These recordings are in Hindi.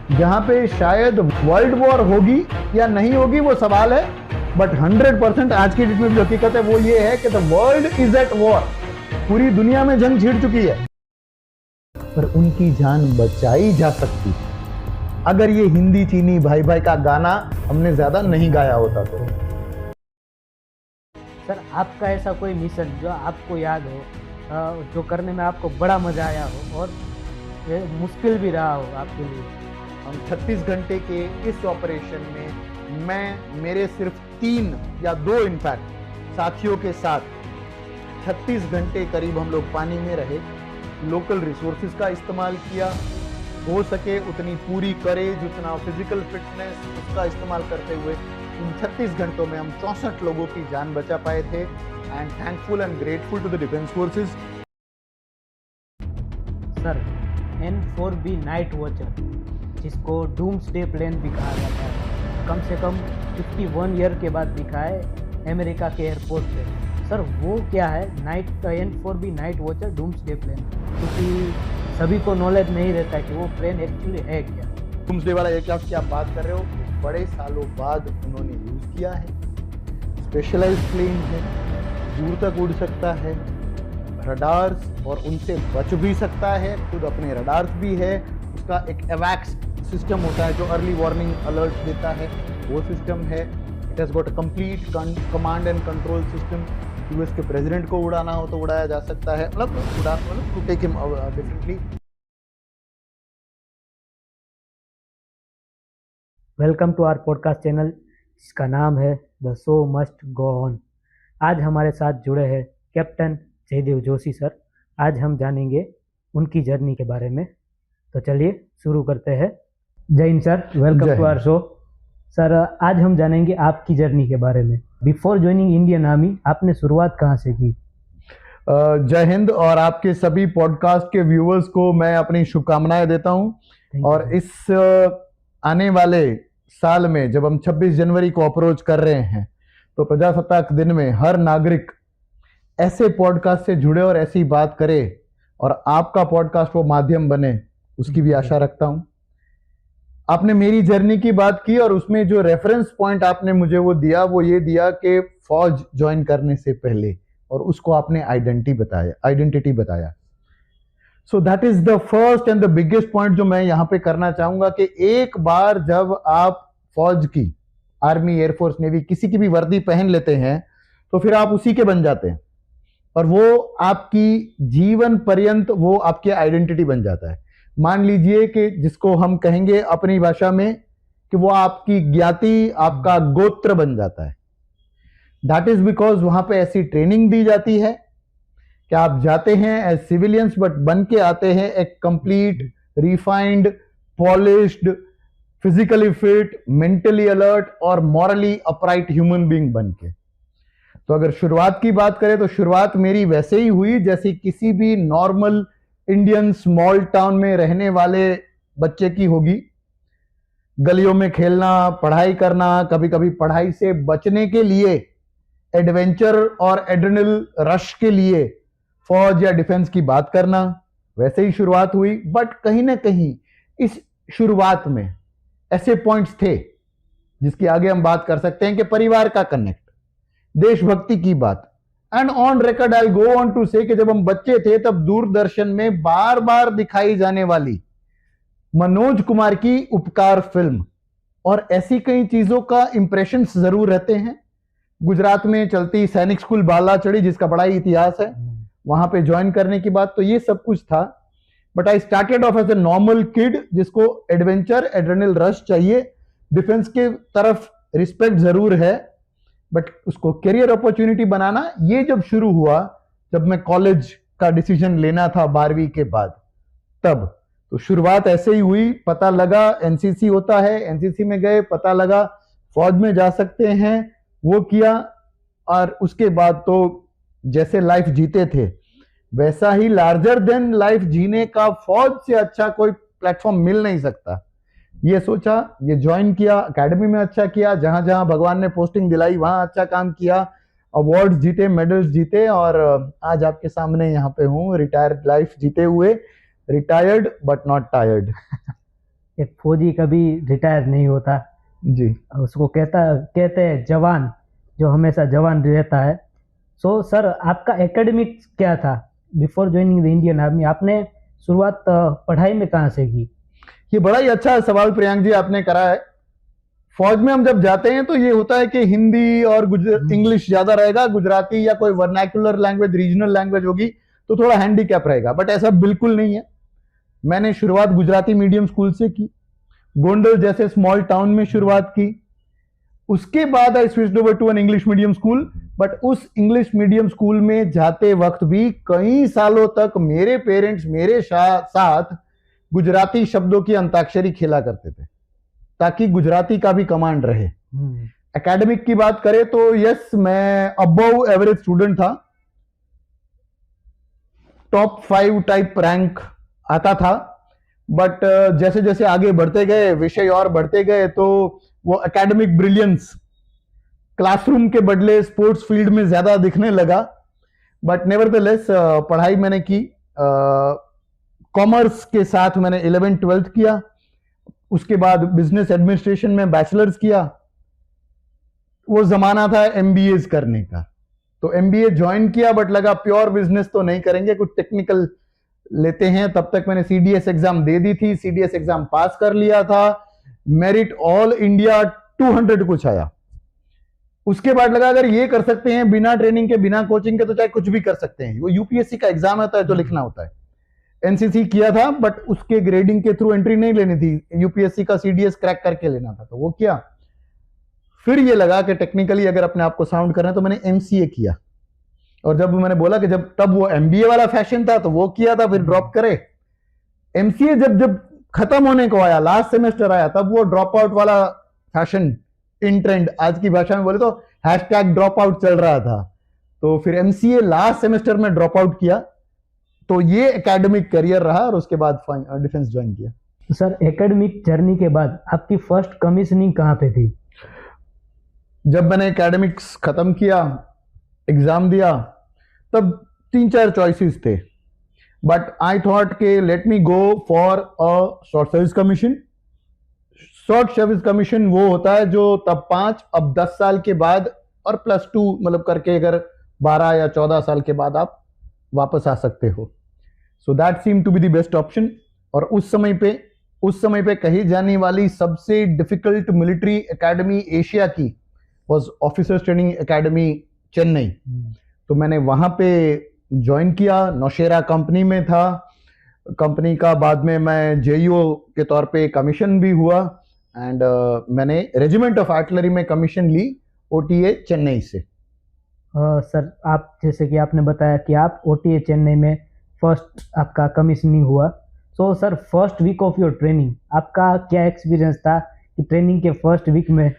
जहां पे शायद वर्ल्ड वॉर होगी या नहीं होगी वो सवाल है, बट 100% आज की डेट में जो हकीकत है वो ये है कि the world is at war. पूरी दुनिया में जंग छिड़ चुकी है, पर उनकी जान बचाई जा सकती है अगर ये हिंदी चीनी भाई भाई का गाना हमने ज्यादा नहीं गाया होता तो। सर, आपका ऐसा कोई मिशन जो आपको याद हो, जो करने में आपको बड़ा मजा आया हो और ये मुश्किल भी रहा हो आपके लिए? हम 36 घंटे के इस ऑपरेशन में मैं मेरे सिर्फ 3 या 2 इनफैक्ट साथियों के साथ 36 घंटे करीब हम लोग पानी में रहे, लोकल रिसोर्सेज का इस्तेमाल किया, हो सके उतनी पूरी करेज, उतना फिजिकल फिटनेस उसका इस्तेमाल करते हुए इन 36 घंटों में हम 64 लोगों की जान बचा पाए थे। And thankful and grateful to the defence forces. Sir, N4B night watcher, जिसको डूम्सडे प्लेन भी कहा जाता है, कम से कम 51 ईयर के बाद दिखा है अमेरिका के एयरपोर्ट पे। सर, वो क्या है N4B night watcher doomsday plane? क्योंकि सभी को नॉलेज नहीं रहता है कि वो प्लेन एक्चुअली है क्या। डूम्सडे वाला एयरक्राफ्ट की आप बात कर रहे हो, बड़े सालों बाद उन्होंने यूज किया है। स्पेशलाइज्ड प्लेन है, दूर तक उड़ सकता है, रडार्स और उनसे बच भी सकता है, खुद अपने रडार्स भी है, उसका एक एवैक्स सिस्टम होता है जो अर्ली वार्निंग अलर्ट देता है, वो सिस्टम है। It has got a complete command and control system. US के प्रेसिडेंट को उड़ाना हो तो उड़ाया जा सकता है, मतलब to take him differently. Welcome to our podcast channel, जिसका नाम है the show must go on. आज हमारे साथ जुड़े हैं कैप्टन जयदेव जोशी सर। आज हम जानेंगे उनकी जर्नी के बारे में, तो चलिए शुरू करते हैं। जय हिंद sir, welcome to our show. Sir, आज हम जानेंगे आपकी जर्नी के बारे में। बिफोर ज्वाइनिंग इंडियन आर्मी आपने शुरुआत कहाँ से की? जय हिंद, और आपके सभी पॉडकास्ट के व्यूअर्स को मैं अपनी शुभकामनाएं देता हूं। और इस आने वाले साल में जब हम 26 जनवरी को अप्रोच कर रहे हैं, तो प्रजासत्ताक दिन में हर नागरिक ऐसे पॉडकास्ट से जुड़े और ऐसी बात करे, और आपका पॉडकास्ट वो माध्यम बने, उसकी भी आशा रखता हूं। आपने मेरी जर्नी की बात की और उसमें जो रेफरेंस पॉइंट आपने मुझे वो दिया, वो ये दिया कि फौज ज्वाइन करने से पहले, और उसको आपने आइडेंटिटी बताया। सो that is the first and the biggest point जो मैं यहां पे करना चाहूंगा कि एक बार जब आप फौज की, आर्मी, एयरफोर्स, नेवी, किसी की भी वर्दी पहन लेते हैं, तो फिर आप उसी के बन जाते हैं, और वो आपकी जीवन पर्यंत वो आपकी आइडेंटिटी बन जाता है। मान लीजिए कि जिसको हम कहेंगे अपनी भाषा में कि वो आपकी ज्ञाति, आपका गोत्र बन जाता है। दैट इज बिकॉज वहां पे ऐसी ट्रेनिंग दी जाती है कि आप जाते हैं एज सिविलियंस, बट बन के आते हैं एक complete, refined, polished, physically fit, mentally alert और मॉरली अपराइट ह्यूमन बीइंग बन के। तो अगर शुरुआत की बात करें तो शुरुआत मेरी वैसे ही हुई जैसे किसी भी नॉर्मल इंडियन स्मॉल टाउन में रहने वाले बच्चे की होगी। गलियों में खेलना, पढ़ाई करना, कभी कभी पढ़ाई से बचने के लिए एडवेंचर और एड्रेनल रश के लिए फौज या डिफेंस की बात करना, वैसे ही शुरुआत हुई। बट कहीं ना कहीं इस शुरुआत में ऐसे पॉइंट्स थे जिसकी आगे हम बात कर सकते हैं कि परिवार का कनेक्ट, देशभक्ति की बात। And on record I go on to say कि जब हम बच्चे थे तब दूरदर्शन में बार बार दिखाई जाने वाली मनोज कुमार की उपकार फिल्म और ऐसी कई चीजों का इंप्रेशन जरूर रहते हैं। गुजरात में चलती सैनिक स्कूल बालाचड़ी, जिसका बड़ा ही इतिहास है, वहां पे ज्वाइन करने की बात, तो ये सब कुछ था। But I started off as a normal kid जिसको एडवेंचर, एड्रेनल रश चाहिए, डिफेंस के तरफ रिस्पेक्ट जरूर है, बट उसको करियर अपॉर्चुनिटी बनाना ये जब शुरू हुआ, जब मैं कॉलेज का डिसीजन लेना था 12वीं के बाद, तब तो शुरुआत ऐसे ही हुई। पता लगा एनसीसी होता है, एनसीसी में गए, पता लगा फौज में जा सकते हैं, वो किया, और उसके बाद तो जैसे लाइफ जीते थे वैसा ही लार्जर देन लाइफ जीने का फौज से अच्छा कोई प्लेटफॉर्म मिल नहीं सकता। ये सोचा, ये ज्वाइन किया, एकेडमी में अच्छा किया, जहां जहां भगवान ने पोस्टिंग दिलाई वहां अच्छा काम किया, अवार्ड्स जीते, मेडल्स जीते, और आज आपके सामने यहाँ पे हूँ रिटायर्ड लाइफ जीते हुए, रिटायर्ड बट नॉट टायर्ड। एक फौजी कभी रिटायर नहीं होता, जी। उसको कहते हैं जवान, जो हमेशा जवान रहता है। सो सर, आपका एकेडमिक्स क्या था before joining the Indian army? आपने शुरुआत पढ़ाई में कहाँ से की? ये बड़ा ही अच्छा सवाल प्रियांक जी आपने करा है। फौज में हम जब जाते हैं तो ये होता है कि हिंदी और इंग्लिश ज्यादा रहेगा, गुजराती या कोई वर्नाकुलर लैंग्वेज, रीजनल लैंग्वेज होगी तो थोड़ा हैंडीकैप रहेगा, बट ऐसा बिल्कुल नहीं है। मैंने शुरुआत गुजराती मीडियम स्कूल से की, गोंडल जैसे स्मॉल टाउन में शुरुआत की। उसके बाद I switched over to an English medium school, but उस इंग्लिश मीडियम स्कूल में जाते वक्त भी कई सालों तक मेरे पेरेंट्स मेरे साथ गुजराती शब्दों की अंताक्षरी खेला करते थे ताकि गुजराती का भी कमांड रहे। एकेडमिक की बात करें तो यस, मैं अबव एवरेज स्टूडेंट था, टॉप 5 टाइप रैंक आता था, बट जैसे जैसे आगे बढ़ते गए, विषय और बढ़ते गए, तो वो एकेडमिक ब्रिलियंस क्लासरूम के बदले स्पोर्ट्स फील्ड में ज्यादा दिखने लगा। बट नेवरदलेस पढ़ाई मैंने की, कॉमर्स के साथ मैंने 11th-12th किया, उसके बाद बिजनेस एडमिनिस्ट्रेशन में बैचलर्स किया। वो जमाना था एमबीए करने का, तो एमबीए ज्वाइन किया, बट लगा प्योर बिजनेस तो नहीं करेंगे, कुछ टेक्निकल लेते हैं। तब तक मैंने सीडीएस एग्जाम दे दी थी, सीडीएस एग्जाम पास कर लिया था, मेरिट ऑल इंडिया 200 कुछ आया। उसके बाद लगा अगर ये कर सकते हैं बिना ट्रेनिंग के, बिना कोचिंग के, तो चाहे कुछ भी कर सकते हैं। वो यूपीएससी का एग्जाम होता है जो लिखना होता है। एनसीसी किया था, बट उसके ग्रेडिंग के थ्रू एंट्री नहीं लेनी थी, यूपीएससी का सीडीएस क्रैक करके लेना था, तो वो किया। फिर ये लगा कि टेक्निकली अगर अपने आप को साउंड करना है तो मैंने एमसीए किया, और जब मैंने बोला कि जब तब वो एमबीए वाला फैशन था तो वो किया था, फिर ड्रॉप करे। एमसीए जब खत्म होने को आया, लास्ट सेमेस्टर आया, तब वो ड्रॉप आउट वाला फैशन इन ट्रेंड, आज की भाषा में बोले तो हैशटैग ड्रॉप आउट चल रहा था। तो फिर एमसीए लास्ट सेमेस्टर में ड्रॉप आउट किया, तो ये एकेडमिक करियर रहा, और उसके बाद डिफेंस ज्वाइन किया। तो सर, एकेडमिक जर्नी के बाद आपकी फर्स्ट कमीशनिंग कहाँ पे थी? जब मैंने एकेडमिक्स खत्म किया, एग्जाम दिया, तब 3-4 चॉइसेस थे, बट आई थॉट के let me go for a short service commission. Short service commission वो होता है जो तब 5, अब 10 साल के बाद और +2 मतलब करके, अगर 12 या 14 साल के बाद आप वापस आ सकते हो। So that seem to be the best option. और उस समय पे कही जाने वाली सबसे डिफिकल्ट मिलिट्री एकेडमी एशिया की was officers training academy Chennai. तो मैंने वहां पे ज्वाइन किया, नौशेरा कंपनी में था। कंपनी का बाद में मैं जेईओ के तौर पे कमीशन भी हुआ, एंड मैंने रेजिमेंट ऑफ आर्टिलरी में कमीशन ली, ओटीए चेन्नई से। सर, आप जैसे कि आपने बताया कि आप ओटीए चेन्नई में फर्स्ट आपका कमीशनिंग हुआ। So sir, first week of your training आपका क्या एक्सपीरियंस था कि ट्रेनिंग के फर्स्ट वीक में?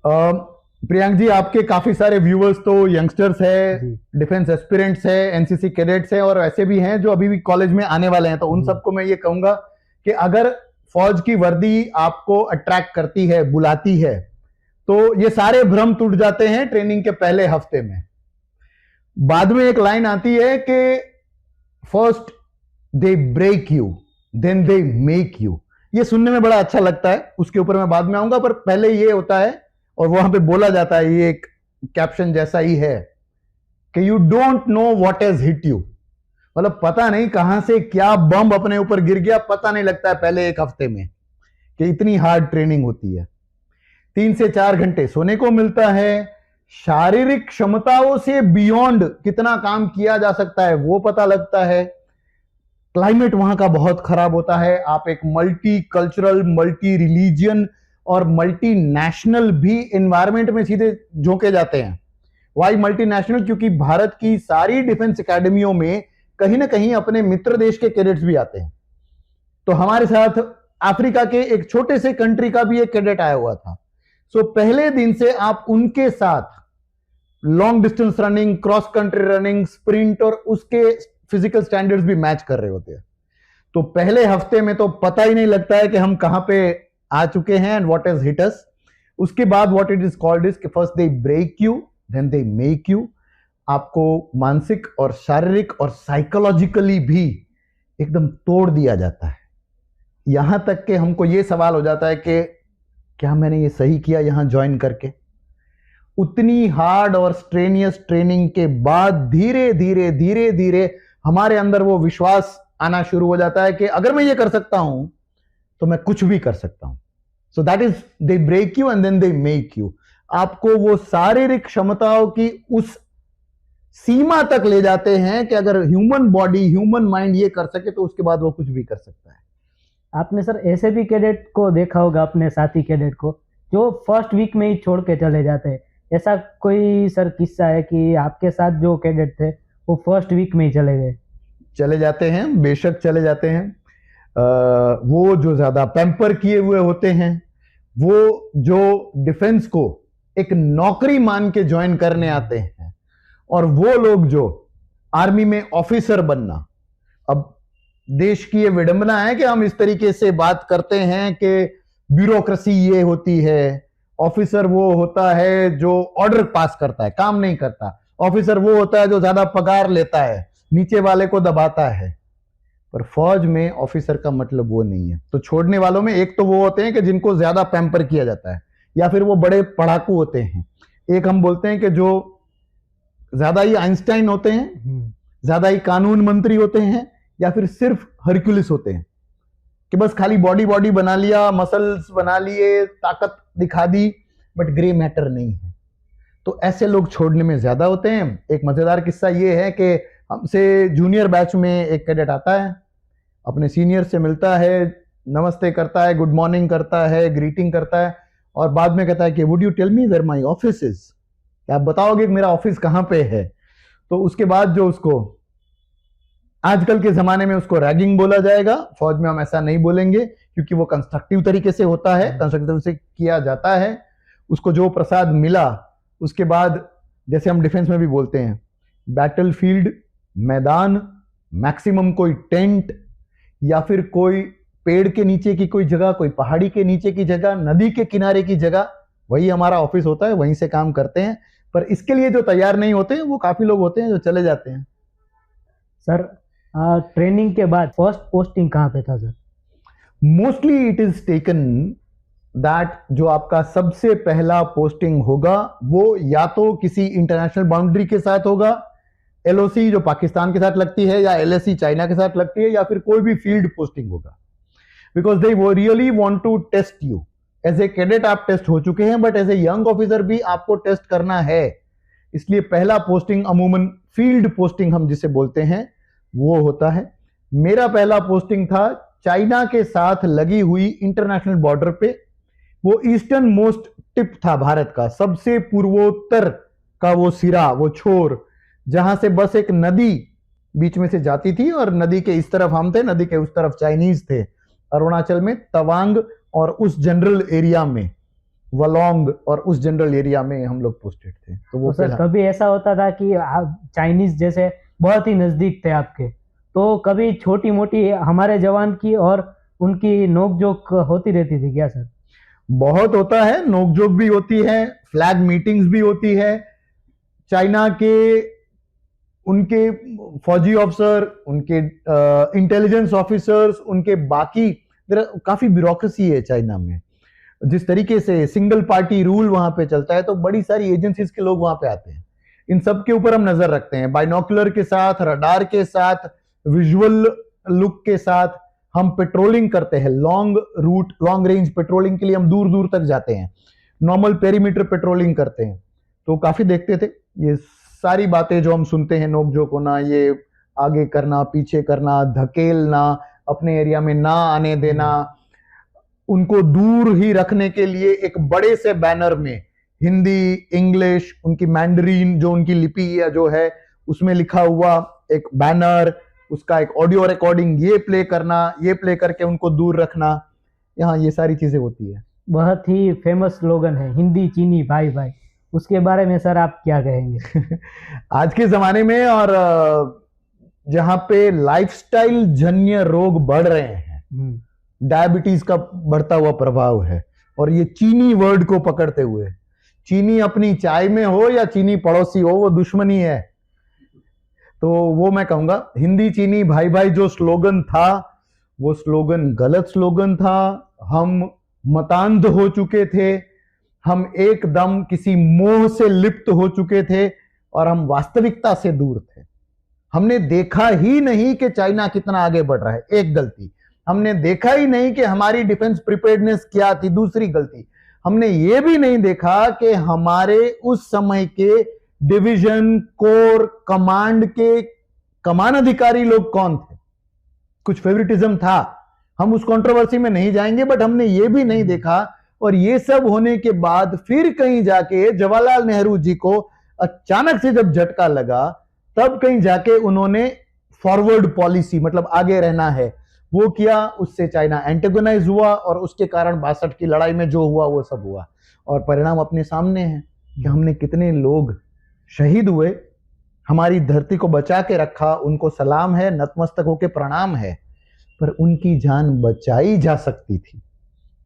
प्रियांक जी, आपके काफी सारे व्यूअर्स तो यंगस्टर्स है, डिफेंस एस्पिरेंट्स है, एनसीसी कैडेट्स है, और ऐसे भी हैं जो अभी भी कॉलेज में आने वाले हैं। तो उन सबको मैं ये कहूंगा कि अगर फौज की वर्दी आपको अट्रैक्ट करती है, बुलाती है, तो ये सारे भ्रम टूट जाते हैं ट्रेनिंग के पहले हफ्ते में। बाद में एक लाइन आती है कि first they break you, then they make you. ये सुनने में बड़ा अच्छा लगता है, उसके ऊपर मैं बाद में आऊंगा, पर पहले ये होता है, और वहां पे बोला जाता है, ये एक कैप्शन जैसा ही है कि you don't know what has hit you. मतलब पता नहीं कहां से क्या बम अपने ऊपर गिर गया, पता नहीं लगता है पहले एक हफ्ते में, कि इतनी हार्ड ट्रेनिंग होती है। 3 से 4 घंटे सोने को मिलता है, शारीरिक क्षमताओं से बियॉन्ड कितना काम किया जा सकता है वो पता लगता है। क्लाइमेट वहां का बहुत खराब होता है, आप एक मल्टी कल्चरल, मल्टी रिलीजियन और मल्टी नेशनल भी एनवायरमेंट में सीधे झोंके जाते हैं। Why multinational? क्योंकि भारत की सारी डिफेंस एकेडमियों में कहीं ना कहीं अपने मित्र देश के कैडेट्स भी आते हैं। तो हमारे साथ अफ्रीका के एक छोटे से कंट्री का भी एक कैडेट आया हुआ था। सो पहले दिन से आप उनके साथ long distance running, cross country running, sprint और उसके फिजिकल स्टैंडर्ड्स भी मैच कर रहे होते हैं। तो पहले हफ्ते में तो पता ही नहीं लगता है कि हम कहां पे आ चुके हैं and what has hit us. उसके बाद what it is called is कि first they break you, then they make you. आपको मानसिक और शारीरिक और साइकोलॉजिकली भी एकदम तोड़ दिया जाता है। यहां तक कि हमको ये सवाल हो जाता है कि क्या मैंने ये सही किया यहां ज्वाइन करके। उतनी हार्ड और स्ट्रेनियस ट्रेनिंग के बाद धीरे धीरे धीरे धीरे हमारे अंदर वो विश्वास आना शुरू हो जाता है कि अगर मैं ये कर सकता हूं तो मैं कुछ भी कर सकता हूं। So that is they break you and then they make you. आपको वो शारीरिक क्षमताओं की उस सीमा तक ले जाते हैं कि अगर ह्यूमन बॉडी ह्यूमन माइंड ये कर सके तो उसके बाद वो कुछ भी कर सकता है। आपने सर ऐसे भी कैडेट को देखा होगा, अपने साथी कैडेट को, जो फर्स्ट वीक में ही छोड़ के चले जाते हैं। ऐसा कोई सर किस्सा है कि आपके साथ जो कैडेट थे वो फर्स्ट वीक में ही चले गए? चले जाते हैं, बेशक चले जाते हैं। वो जो ज्यादा पैम्पर किए हुए होते हैं, वो जो डिफेंस को एक नौकरी मान के ज्वाइन करने आते हैं, और वो लोग जो आर्मी में ऑफिसर बनना। अब देश की ये विडंबना है कि हम इस तरीके से बात करते हैं कि ब्यूरोक्रेसी ये होती है, ऑफिसर वो होता है जो ऑर्डर पास करता है, काम नहीं करता। ऑफिसर वो होता है जो ज्यादा पगार लेता है, नीचे वाले को दबाता है। पर फौज में ऑफिसर का मतलब वो नहीं है। तो छोड़ने वालों में एक तो वो होते हैं कि जिनको ज्यादा पैम्पर किया जाता है, या फिर वो बड़े पढ़ाकू होते हैं। एक हम बोलते हैं कि जो ज्यादा ही आइंस्टाइन होते हैं, ज्यादा ही कानून मंत्री होते हैं, या फिर सिर्फ हरक्यूलिस होते हैं कि बस खाली बॉडी बॉडी बना लिया, मसल्स बना लिए, ताकत दिखा दी, बट ग्रे मैटर नहीं है। तो ऐसे लोग छोड़ने में ज्यादा होते हैं। एक मजेदार किस्सा ये है कि हमसे जूनियर बैच में एक कैडेट आता है, अपने सीनियर से मिलता है, नमस्ते करता है, गुड मॉर्निंग करता है, ग्रीटिंग करता है, और बाद में कहता है कि would you tell me where my office is, आप बताओगे कि मेरा ऑफिस कहां पे है। तो उसके बाद जो उसको आजकल के जमाने में उसको रैगिंग बोला जाएगा, फौज में हम ऐसा नहीं बोलेंगे क्योंकि वो कंस्ट्रक्टिव तरीके से होता है, कंस्ट्रक्टिव से किया जाता है। उसको जो प्रसाद मिला उसके बाद, जैसे हम डिफेंस में भी बोलते हैं, बैटलफील्ड, मैदान, मैक्सिमम कोई टेंट, या फिर कोई पेड़ के नीचे की कोई जगह, कोई पहाड़ी के नीचे की जगह, नदी के किनारे की जगह, वही हमारा ऑफिस होता है, वहीं से काम करते हैं। पर इसके लिए जो तैयार नहीं होते वो काफी लोग होते हैं जो चले जाते हैं। सर ट्रेनिंग के बाद फर्स्ट पोस्टिंग कहाँ पे था sir? Mostly it is taken that जो आपका सबसे पहला पोस्टिंग होगा वो या तो किसी इंटरनेशनल बाउंड्री के साथ होगा, एलओसी जो पाकिस्तान के साथ लगती है, या एलएसी चाइना के साथ लगती है, या फिर कोई भी फील्ड पोस्टिंग होगा। बिकॉज दे वो really want to test you. As a cadet आप टेस्ट हो चुके हैं, but as a young officer भी आपको टेस्ट करना है। इसलिए पहला पोस्टिंग अमूमन फील्ड पोस्टिंग हम जिसे बोलते हैं वो होता है। मेरा पहला पोस्टिंग था चाइना के साथ लगी हुई इंटरनेशनल बॉर्डर पे। वो ईस्टर्न मोस्ट टिप था भारत का, सबसे पूर्वोत्तर का वो सिरा, वो छोर, जहां से बस एक नदी बीच में से जाती थी, और नदी के इस तरफ हम थे, नदी के उस तरफ चाइनीज थे। अरुणाचल में तवांग और उस जनरल एरिया में, वलोंग और उस जनरल एरिया में हम लोग पोस्टेड थे। तो वो सर कभी ऐसा होता था कि आप चाइनीज जैसे बहुत ही नजदीक थे आपके, तो कभी छोटी मोटी हमारे जवान की और उनकी नोकझोंक होती रहती थी क्या सर? बहुत होता है, नोकझोंक भी होती है, फ्लैग मीटिंग्स भी होती है। चाइना के उनके फौजी ऑफिसर, उनके इंटेलिजेंस ऑफिसर्स, उनके बाकी काफी ब्यूरोक्रेसी है चाइना में। जिस तरीके से सिंगल पार्टी रूल वहां पे चलता है, तो बड़ी सारी एजेंसीज के लोग वहां पे आते हैं। इन सब के ऊपर हम नजर रखते हैं, बाइनोकुलर के साथ, रडार के साथ, विजुअल लुक के साथ हम पेट्रोलिंग करते हैं। Long route, long range patrolling के लिए हम दूर दूर तक जाते हैं, नॉर्मल पेरीमीटर पेट्रोलिंग करते हैं। तो काफी देखते थे ये सारी बातें जो हम सुनते हैं, नोकझोंक होना, ये आगे करना, पीछे करना, धकेलना, अपने एरिया में ना आने देना, उनको दूर ही रखने के लिए एक बड़े से बैनर में हिंदी, इंग्लिश, उनकी मैंडरीन जो उनकी लिपि है जो है उसमें लिखा हुआ एक बैनर, उसका एक ऑडियो रिकॉर्डिंग, ये प्ले करना, ये प्ले करके उनको दूर रखना। यहाँ ये सारी चीजें होती है। बहुत ही फेमस स्लोगन है, हिंदी चीनी भाई भाई, उसके बारे में सर आप क्या कहेंगे? आज के जमाने में और जहां पे लाइफस्टाइल जन्य रोग बढ़ रहे हैं, डायबिटीज का बढ़ता हुआ प्रभाव है, और ये चीनी वर्ड को पकड़ते हुए, चीनी अपनी चाय में हो या चीनी पड़ोसी हो, वो दुश्मनी है। तो वो मैं कहूंगा हिंदी चीनी भाई भाई जो स्लोगन था वो स्लोगन गलत स्लोगन था, हम मतांध हो चुके थे, हम एकदम किसी मोह से लिप्त हो चुके थे और हम वास्तविकता से दूर थे। हमने देखा ही नहीं कि चाइना कितना आगे बढ़ रहा है, एक गलती। हमने देखा ही नहीं कि हमारी डिफेंस प्रिपेयर्डनेस क्या थी, दूसरी गलती। हमने ये भी नहीं देखा कि हमारे उस समय के डिवीजन, कोर, कमांड के कमान अधिकारी लोग कौन थे। कुछ फेवरिटिज्म था, हम उस कंट्रोवर्सी में नहीं जाएंगे, बट हमने ये भी नहीं देखा। और ये सब होने के बाद फिर कहीं जाके जवाहरलाल नेहरू जी को अचानक से जब झटका लगा, तब कहीं जाके उन्होंने फॉरवर्ड पॉलिसी, मतलब आगे रहना है, वो किया। उससे चाइना एंटेगोनाइज हुआ और उसके कारण 62 की लड़ाई में जो हुआ वो सब हुआ। और परिणाम अपने सामने है कि हमने कितने लोग शहीद हुए, हमारी धरती को बचा के रखा, उनको सलाम है, नतमस्तक होके प्रणाम है। पर उनकी जान बचाई जा सकती थी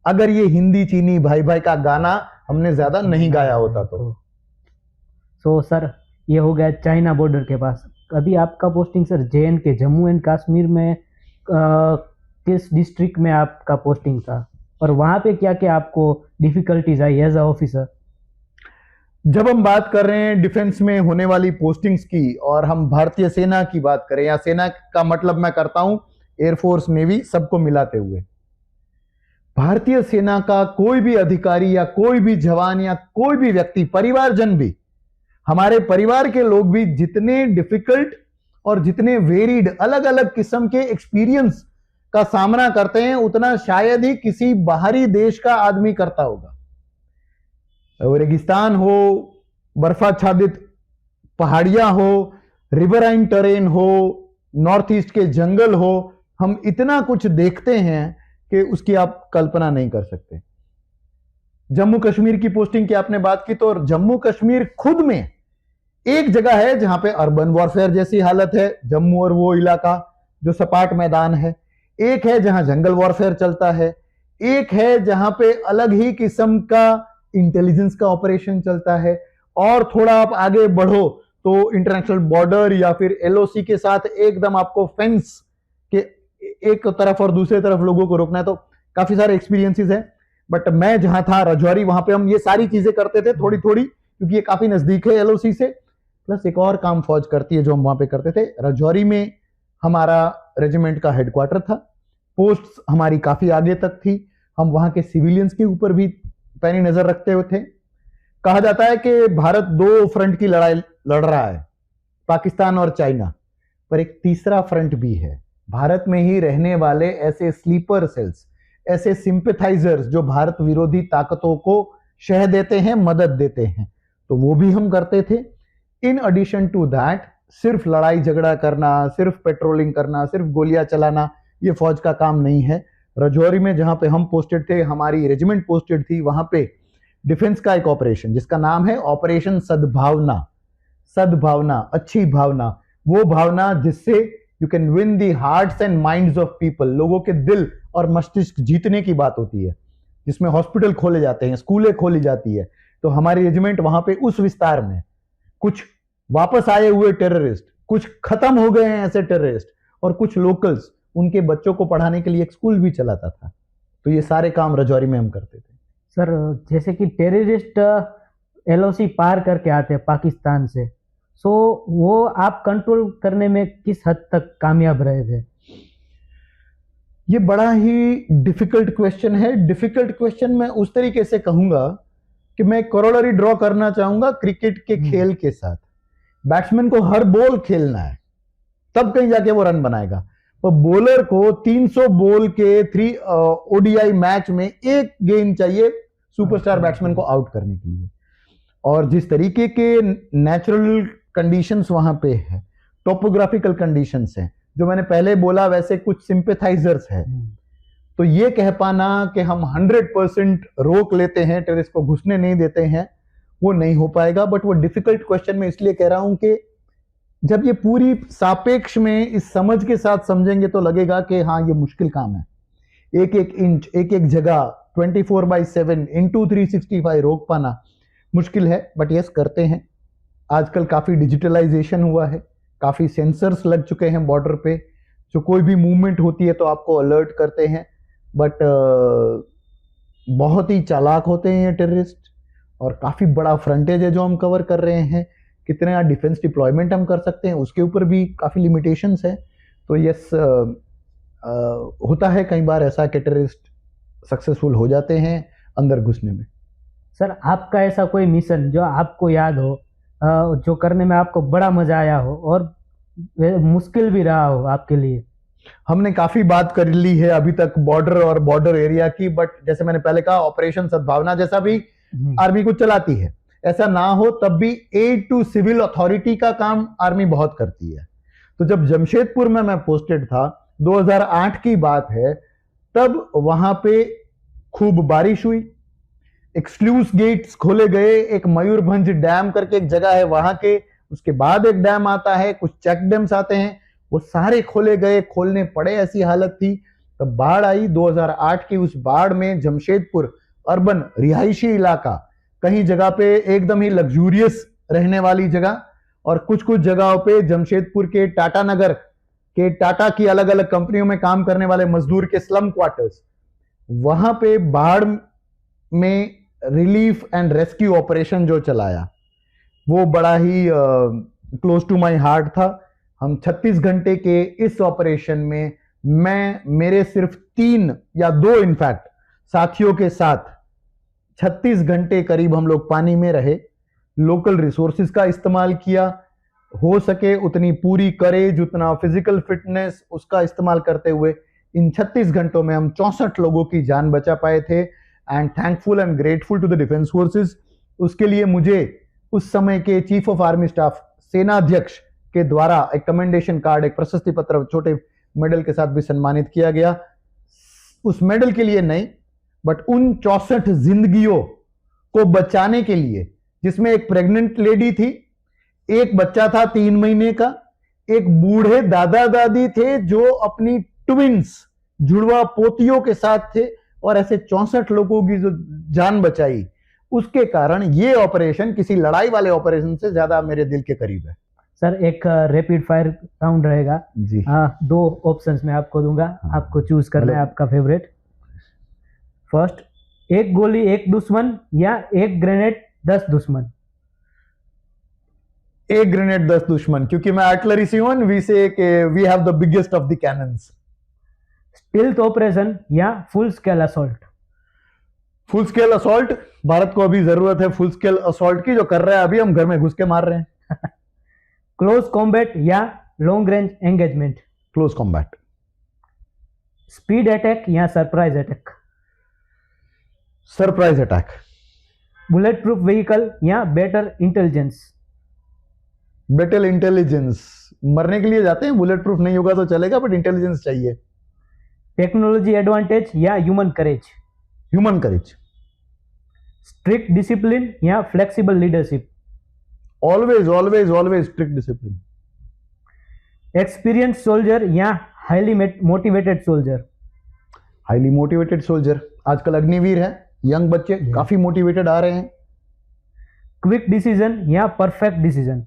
अगर ये हिंदी चीनी भाई भाई का गाना हमने ज्यादा नहीं गाया होता तो। सर ये हो गया चाइना बॉर्डर के पास। अभी आपका posting sir JNK, Jammu and Kashmir में किस डिस्ट्रिक्ट में आपका पोस्टिंग था, और वहां पे क्या क्या आपको डिफिकल्टीज आई एज अ ऑफिसर? जब हम बात कर रहे हैं डिफेंस में होने वाली पोस्टिंग्स की, और हम भारतीय सेना की बात करें, या सेना का मतलब मैं करता हूं एयरफोर्स, नेवी, सबको मिलाते हुए, भारतीय सेना का कोई भी अधिकारी या कोई भी जवान या कोई भी व्यक्ति, परिवारजन भी, हमारे परिवार के लोग भी जितने डिफिकल्ट और जितने वेरिड अलग अलग किस्म के एक्सपीरियंस का सामना करते हैं, उतना शायद ही किसी बाहरी देश का आदमी करता होगा। रेगिस्तान हो, बर्फाच्छादित पहाड़ियां हो, रिवराइन टेरेन हो, नॉर्थ ईस्ट के जंगल हो, हम इतना कुछ देखते हैं कि उसकी आप कल्पना नहीं कर सकते। जम्मू कश्मीर की पोस्टिंग की आपने बात की, तो जम्मू कश्मीर खुद में एक जगह है जहां पे अर्बन वॉरफेयर जैसी हालत है, जम्मू और वो इलाका जो सपाट मैदान है। एक है जहां जंगल वॉरफेयर चलता है, एक है जहां पे अलग ही किस्म का इंटेलिजेंस का ऑपरेशन चलता है। और थोड़ा आप आगे बढ़ो तो इंटरनेशनल बॉर्डर या फिर LOC के साथ एकदम आपको फेंस के एक तरफ और दूसरे तरफ लोगों को रोकना है। तो काफी सारे एक्सपीरियंसेस है। बट मैं जहां था रजौरी, वहां पे हम ये सारी चीजें करते थे थोड़ी थोड़ी, क्योंकि ये काफी नजदीक है LOC से। प्लस एक और काम फौज करती है जो हम वहां पे करते थे। रजौरी में हमारा रेजिमेंट का हेडक्वार्टर था, पोस्ट हमारी काफी आगे तक थी, हम वहां के सिविलियंस के ऊपर भी पैनी नजर रखते हुए थे। कहा जाता है कि भारत 2 फ्रंट की लड़ाई लड़ रहा है, पाकिस्तान और चाइना, पर एक तीसरा फ्रंट भी है। भारत में ही रहने वाले ऐसे स्लीपर सेल्स, ऐसे सिंपैथाइजर्स जो भारत विरोधी ताकतों को शह देते हैं, मदद देते हैं, तो वो भी हम करते थे। इन एडिशन टू दैट, सिर्फ लड़ाई झगड़ा करना, सिर्फ पेट्रोलिंग करना, सिर्फ गोलियां चलाना, ये फौज का काम नहीं है। रजौरी में जहां पे हम पोस्टेड थे, हमारी रेजिमेंट पोस्टेड थी, वहां पे डिफेंस का एक ऑपरेशन जिसका नाम है ऑपरेशन सद्भावना। सद्भावना, अच्छी भावना, वो भावना जिससे you can win the hearts and minds of people, लोगों के दिल और मस्तिष्क जीतने की बात होती है, जिसमें हॉस्पिटल खोले जाते हैं, स्कूलें खोली जाती है। तो हमारी रेजिमेंट वहां पे उस विस्तार में, कुछ वापस आए हुए टेररिस्ट, कुछ खत्म हो गए हैं ऐसे टेररिस्ट, और कुछ लोकल्स, उनके बच्चों को पढ़ाने के लिए एक स्कूल भी चलाता था। तो ये सारे काम रजौरी में हम करते थे। सर जैसे कि टेररिस्ट LOC पार करके आते हैं पाकिस्तान से, सो वो आप कंट्रोल करने में किस हद तक कामयाब रहे थे? ये बड़ा ही डिफिकल्ट क्वेश्चन है। डिफिकल्ट क्वेश्चन मैं उस तरीके से कहूंगा कि मैं कोरोलरी ड्रॉ करना चाहूंगा क्रिकेट के खेल के साथ। बैट्समैन को हर बॉल खेलना है, तब कहीं जाके वो रन बनाएगा। तो बॉलर को 300 बॉल के 3 ODI मैच में एक गेंद चाहिए सुपरस्टार बैट्समैन को आउट करने के लिए। और जिस तरीके के नेचुरल कंडीशंस वहां पे है, टोपोग्राफिकल कंडीशंस हैं, जो मैंने पहले बोला, वैसे कुछ सिंपैथाइजर्स है, तो ये कह पाना कि हम 100% रोक लेते हैं, टेररिस्ट को घुसने नहीं देते हैं, वो नहीं हो पाएगा। बट वो डिफिकल्ट क्वेश्चन मैं इसलिए कह रहा हूं कि जब ये पूरी सापेक्ष में इस समझ के साथ समझेंगे तो लगेगा कि हाँ, ये मुश्किल काम है। एक एक इंच, एक एक जगह 24/7 into 365 रोक पाना मुश्किल है। बट यस, करते हैं। आजकल काफी डिजिटलाइजेशन हुआ है, काफी सेंसर्स लग चुके हैं बॉर्डर पे, जो कोई भी मूवमेंट होती है तो आपको अलर्ट करते हैं, बट बहुत ही चालाक होते हैं ये टेररिस्ट, और काफ़ी बड़ा फ्रंटेज है जो हम कवर कर रहे हैं। कितने डिफेंस डिप्लॉयमेंट हम कर सकते हैं उसके ऊपर भी काफ़ी लिमिटेशंस है। तो यस, होता है कई बार ऐसा कि टेररिस्ट सक्सेसफुल हो जाते हैं अंदर घुसने में। सर, आपका ऐसा कोई मिशन जो आपको याद हो, जो करने में आपको बड़ा मजा आया हो और मुश्किल भी रहा हो आपके लिए? हमने काफी बात कर ली है अभी तक बॉर्डर और बॉर्डर एरिया की, बट जैसे मैंने पहले कहा, ऑपरेशन सद्भावना जैसा भी आर्मी को चलाती है, ऐसा ना हो तब भी एड टू सिविल अथॉरिटी का काम आर्मी बहुत करती है। तो जब जमशेदपुर में मैं पोस्टेड था, 2008 की बात है, तब वहां पे खूब बारिश हुई, एक्सक्लूज गेट्स खोले गए, एक मयूरभंज डैम करके एक जगह है वहां के, उसके बाद एक डैम आता है, कुछ चेक डैम्स आते हैं, वो सारे खोले गए, खोलने पड़े, ऐसी हालत थी। तब बाढ़ आई 2008 की। उस बाढ़ में जमशेदपुर अर्बन रिहायशी इलाका, कहीं जगह पे एकदम ही लग्जूरियस रहने वाली जगह, और कुछ कुछ जगहों पे जमशेदपुर के टाटा नगर के टाटा की अलग अलग कंपनियों में काम करने वाले मजदूर के स्लम क्वार्टर्स, वहां पे बाढ़ में रिलीफ एंड रेस्क्यू ऑपरेशन जो चलाया वो बड़ा ही क्लोज टू माय हार्ट था। हम 36 घंटे के इस ऑपरेशन में मेरे सिर्फ 3 या 2 इनफैक्ट साथियों के साथ 36 घंटे करीब हम लोग पानी में रहे, लोकल रिसोर्सेज का इस्तेमाल किया, हो सके उतनी पूरी करेज, उतना फिजिकल फिटनेस उसका इस्तेमाल करते हुए इन 36 घंटों में हम 64 लोगों की जान बचा पाए थे। And thankful and grateful to the defence forces. उसके लिए मुझे उस समय के चीफ ऑफ आर्मी स्टाफ, सेनाध्यक्ष के द्वारा एक कमेंडेशन कार्ड, एक प्रशस्ति पत्र, छोटे मेडल के साथ भी सम्मानित किया गया। उस मेडल के लिए नहीं, बट उन 64 जिंदगियों को बचाने के लिए, जिसमें एक प्रेग्नेंट लेडी थी, एक बच्चा था 3 महीने का, एक बूढ़े दादा दादी थे जो अपनी ट्विंस जुड़वा पोतियों के साथ थे, और ऐसे 64 लोगों की जो जान बचाई, उसके कारण ये ऑपरेशन किसी लड़ाई वाले ऑपरेशन से ज्यादा मेरे दिल के करीब है। सर, एक रैपिड फायर राउंड रहेगा जी। 2 ऑप्शंस मैं आपको दूंगा, आपको चूज करना है आपका फेवरेट। फर्स्ट, 1 गोली 1 दुश्मन या 1 ग्रेनेड 10 दुश्मन? 1 ग्रेनेड 10 दुश्मन, क्योंकि मैं आर्टिलरी से हूं, we say we have the biggest of the cannons. Stealth operation या full scale assault? Full scale assault. Bharat को अभी जरूरत है फुल स्केल असॉल्ट की, जो कर रहा है अभी, हम घर में घुस के मार रहे हैं। क्लोज कॉम्बैट या long range engagement? Close combat. Speed attack या surprise attack? Surprise attack. Bulletproof vehicle या बेटर इंटेलिजेंस? Better intelligence. मरने के लिए जाते हैं, बुलेट प्रूफ नहीं होगा तो चलेगा, बट इंटेलिजेंस चाहिए। टेक्नोलॉजी एडवांटेज या human courage? Human courage. Strict discipline या flexible leadership? Always always always strict discipline. Experience soldier या highly motivated soldier? Highly motivated soldier. आजकल अग्निवीर है, यंग बच्चे काफी मोटिवेटेड आ रहे हैं। क्विक डिसीजन या perfect decision?